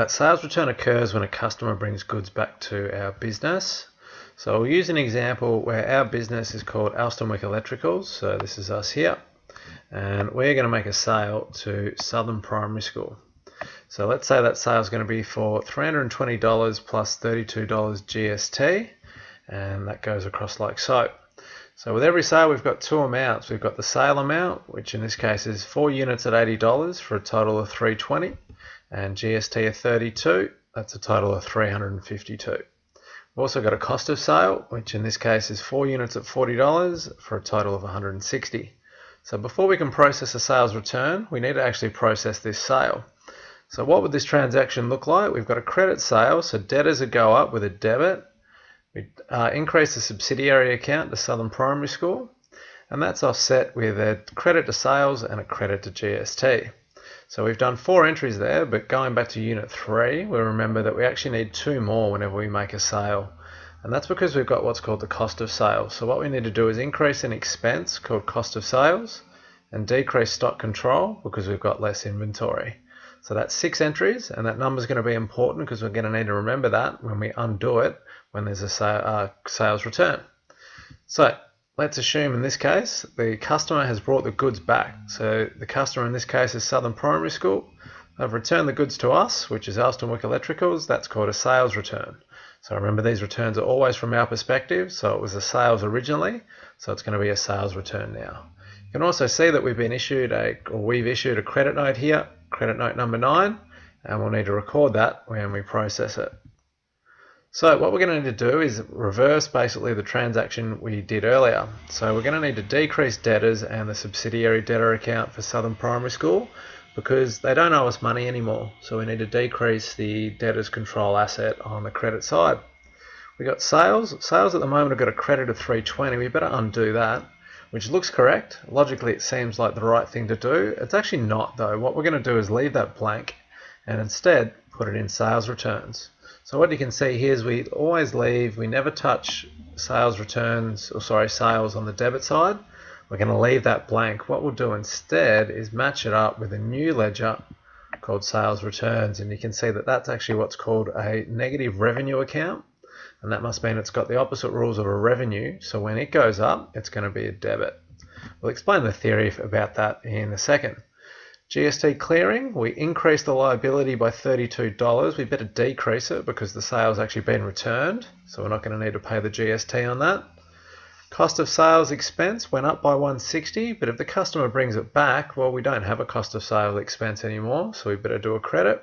Sales return occurs when a customer brings goods back to our business. So we'll use an example where our business is called Alston Electricals. So this is us here. And we're going to make a sale to Southern Primary School. So let's say that sale is going to be for $320 plus $32 GST. And that goes across like so. So with every sale we've got two amounts. We've got the sale amount, which in this case is 4 units at $80 for a total of $320. And GST of 32, that's a total of 352. We've also got a cost of sale, which in this case is 4 units at $40 for a total of 160. So before we can process a sales return, we need to actually process this sale. So what would this transaction look like? We've got a credit sale, so debtors would go up with a debit. We increase the subsidiary account to Southern Primary School, and that's offset with a credit to sales and a credit to GST. So we've done 4 entries there, but going back to Unit 3, we'll remember that we actually need 2 more whenever we make a sale. And that's because we've got what's called the cost of sales. So what we need to do is increase an expense called cost of sales and decrease stock control because we've got less inventory. So that's 6 entries, and that number is going to be important because we're going to need to remember that when we undo it when there's a sales return. So let's assume in this case the customer has brought the goods back. So the customer in this case is Southern Primary School. They've returned the goods to us, which is Alston Electricals. That's called a sales return. So remember, these returns are always from our perspective. So it was a sales originally, so it's going to be a sales return now. You can also see that we've issued a credit note here, credit note number 9, and we'll need to record that when we process it. So what we're going to need to do is reverse basically the transaction we did earlier. So we're going to need to decrease debtors and the subsidiary debtor account for Southern Primary School because they don't owe us money anymore. So we need to decrease the debtors control asset on the credit side. We got sales. Sales at the moment have got a credit of 320. We better undo that, which looks correct. Logically, it seems like the right thing to do. It's actually not though. What we're going to do is leave that blank and instead put it in sales returns. So what you can see here is we never touch sales returns, sales on the debit side. We're going to leave that blank. What we'll do instead is match it up with a new ledger called sales returns, and you can see that that's actually what's called a negative revenue account, and that must mean it's got the opposite rules of a revenue, so when it goes up, it's going to be a debit. We'll explain the theory about that in a second. GST clearing, we increase the liability by $32. We better decrease it because the sale's actually been returned, so we're not going to need to pay the GST on that. Cost of sales expense went up by $160, but if the customer brings it back, well, we don't have a cost of sales expense anymore, so we better do a credit.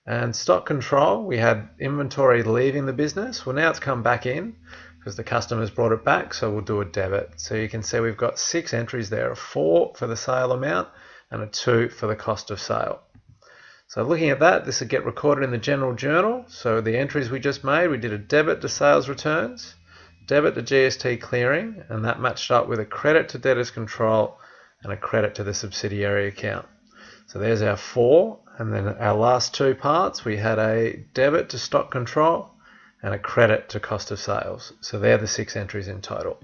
And stock control, we had inventory leaving the business. Well, now it's come back in because the customer's brought it back, so we'll do a debit. So you can see we've got 6 entries there, a 4 for the sale amount and a 2 for the cost of sale. So looking at that, this will get recorded in the general journal. So the entries we just made, we did a debit to sales returns, debit to GST clearing, and that matched up with a credit to debtors control and a credit to the subsidiary account. So there's our 4, and then our last 2 parts, we had a debit to stock control and a credit to cost of sales. So they're the 6 entries in total.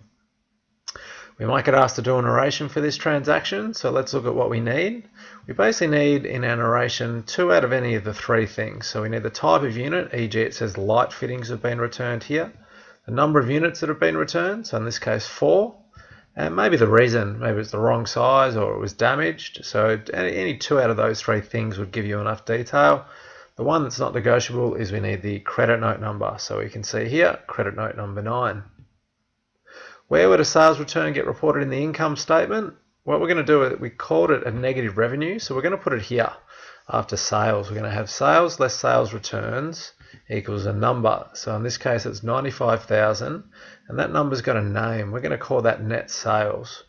We might get asked to do a narration for this transaction, so let's look at what we need. We basically need in our narration 2 out of any of the 3 things. So we need the type of unit, e.g. it says light fittings have been returned here, the number of units that have been returned, so in this case 4, and maybe the reason, maybe it's the wrong size or it was damaged. So any 2 out of those 3 things would give you enough detail. The one that's not negotiable is we need the credit note number. So we can see here, credit note number 9. Where would a sales return get reported in the income statement? What we're going to do is we called it a negative revenue, so we're going to put it here after sales. We're going to have sales less sales returns equals a number. So in this case it's 95,000, and that number's got a name. We're going to call that net sales.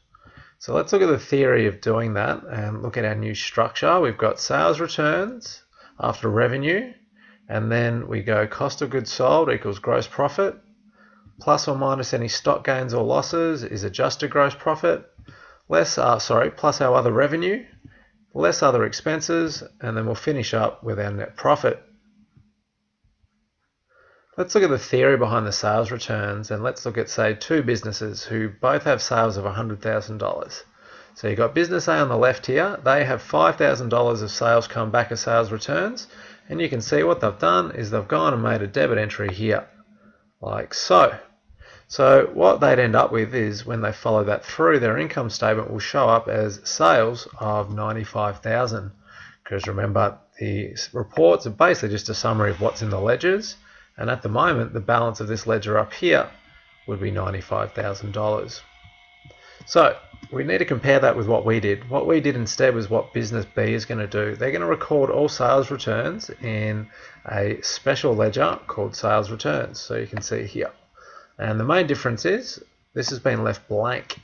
So let's look at the theory of doing that and look at our new structure. We've got sales returns after revenue, and then we go cost of goods sold equals gross profit, plus or minus any stock gains or losses is adjusted gross profit, plus our other revenue, less other expenses, and then we'll finish up with our net profit. Let's look at the theory behind the sales returns, and let's look at, say, 2 businesses who both have sales of $100,000. So you've got business A on the left here. They have $5,000 of sales come back as sales returns, And you can see what they've done is they've gone and made a debit entry here, like so. So what they'd end up with is when they follow that through, their income statement will show up as sales of 95,000. Because remember, the reports are basically just a summary of what's in the ledgers, and at the moment the balance of this ledger up here would be $95,000. So we need to compare that with what we did. What we did instead was what business B is going to do. They're going to record all sales returns in a special ledger called sales returns. So you can see here. And the main difference is this has been left blank.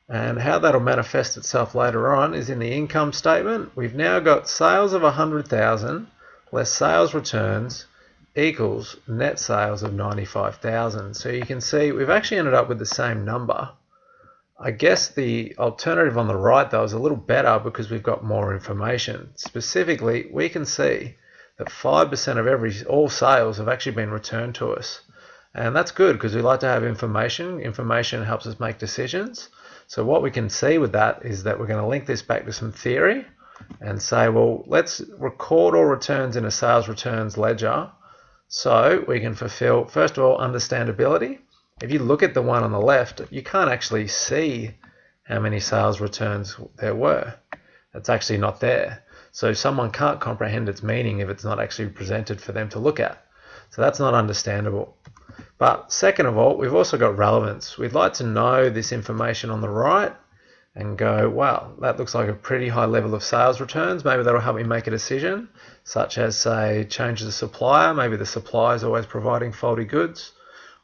And how that'll manifest itself later on is in the income statement. We've now got sales of 100,000 less sales returns equals net sales of 95,000. So you can see we've actually ended up with the same number. I guess the alternative on the right though is a little better because we've got more information. Specifically, we can see that 5% of all sales have actually been returned to us. And that's good because we like to have information. Information helps us make decisions. So what we can see with that is that we're going to link this back to some theory and say, well, let's record all returns in a sales returns ledger so we can fulfill, first of all, understandability. If you look at the one on the left, you can't actually see how many sales returns there were. It's actually not there. So someone can't comprehend its meaning if it's not actually presented for them to look at. So that's not understandable. But second of all, we've also got relevance. We'd like to know this information on the right and go, wow, that looks like a pretty high level of sales returns. Maybe that'll help me make a decision, such as say, change the supplier. Maybe the supplier is always providing faulty goods.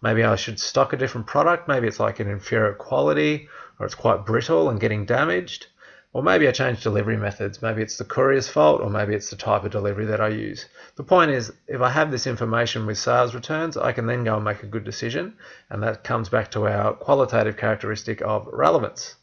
Maybe I should stock a different product. Maybe it's like an inferior quality or it's quite brittle and getting damaged. Or maybe I change delivery methods. Maybe it's the courier's fault or maybe it's the type of delivery that I use. The point is, if I have this information with sales returns, I can then go and make a good decision. And that comes back to our qualitative characteristic of relevance.